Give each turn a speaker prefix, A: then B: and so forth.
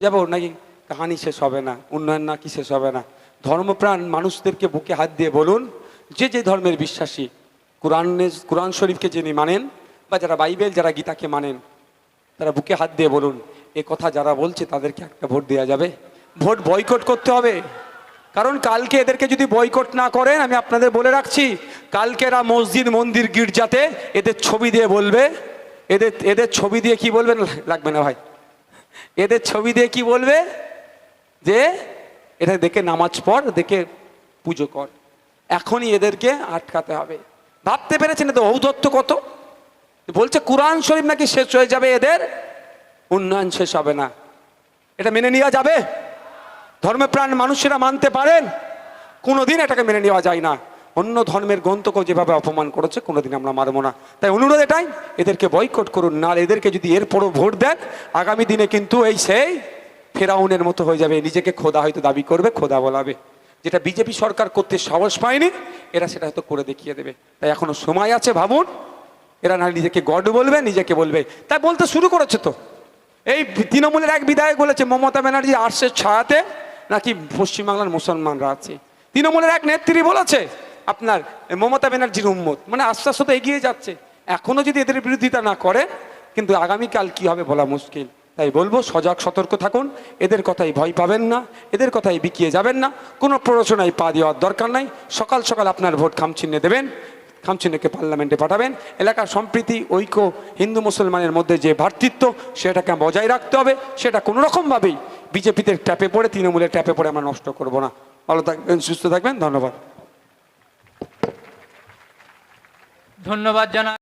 A: যাবো নাকি কাহানি শেষ হবে না, উন্নয়ন নাকি শেষ হবে না। ধর্মপ্রাণ মানুষদেরকে বুকে হাত দিয়ে বলুন, যে যে ধর্মের বিশ্বাসী, কোরআন শরীফকে যিনি মানেন বা যারা বাইবেল যারা গীতাকে মানেন, তারা বুকে হাত দিয়ে বলুন, এ কথা যারা বলছে তাদেরকে একটা ভোট দেওয়া যাবে। ভোট বয়কট করতে হবে। কারণ কালকে এদেরকে যদি বয়কট না করেন, আমি আপনাদের বলে রাখছি, কালকে এরা মসজিদ মন্দির গির্জাতে এদের ছবি দিয়ে বলবে, এদের ছবি দিয়ে কি বলবেন, লাগবে না ভাই, এদের ছবি দিয়ে কি বলবে যে এটা দেখে নামাজ পড়, দেখে পুজো কর। এখনই এদেরকে আটকাতে হবে। ভাবতে পেরেছেন তো ঔদ্ধত্য কত? বলছে কোরআন শরীফ নাকি শেষ হয়ে যাবে, এদের উন্নয়ন শেষ হবে না। এটা মেনে নেওয়া যাবে? ধর্মপ্রাণ মানুষেরা মানতে পারেন? কোনোদিন এটাকে মেনে নেওয়া যায় না। অন্য ধর্মের গ্রন্থকেও যেভাবে অপমান করেছে কোনোদিন আমরা মানবো না। তাই অনুরোধ এটাই, এদেরকে বয়কট করুন। না এদেরকে যদি এরপরও ভোট দেন, আগামী দিনে কিন্তু এই সেই ফেরাউনের মতো হয়ে যাবে, নিজেকে খোদা হয়তো দাবি করবে, খোদা বলাবে। যেটা বিজেপি সরকার করতে সাহস পায়নি, এরা সেটা হয়তো করে দেখিয়ে দেবে। তাই এখনো সময় আছে, ভাবুন। এরা না নিজেকে গড বলবে, নিজেকে বলবে, তাই বলতে শুরু করেছে তো। এই তৃণমূলের এক বিধায়ক বলেছে মমতা ব্যানার্জি আর্শের ছায়াতে নাকি পশ্চিমবাংলার মুসলমানরা আছে। তৃণমূলের এক নেত্রী বলেছে আপনার মমতা ব্যানার্জির উম্মত, মানে আস্তে আস্তে তো এগিয়ে যাচ্ছে। এখনো যদি এদের বিরোধিতা না করে, কিন্তু আগামীকাল কি হবে বলা মুশকিল। তাই বলবো সজাগ সতর্ক থাকুন, এদের কথাই ভয় পাবেন না, এদের কথাই বিকিয়ে যাবেন না, কোনো প্ররোচনায় পা দেওয়ার দরকার নাই। সকাল সকাল আপনার ভোট খামচিহ্নে দেবেন, খামচিহ্নকে পার্লামেন্টে পাঠাবেন। এলাকার সম্প্রীতি, ঐক্য, হিন্দু মুসলমানের মধ্যে যে ভ্রাতৃত্ব, সেটাকে বজায় রাখতে হবে। সেটা কোনো রকমভাবেই বিজেপিতে ট্যাপে পড়ে, তৃণমূলের ট্যাপে পড়ে আমরা নষ্ট করব না। ভালো থাকবেন, সুস্থ থাকবেন, ধন্যবাদ।
B: ধন্যবাদ জানাই।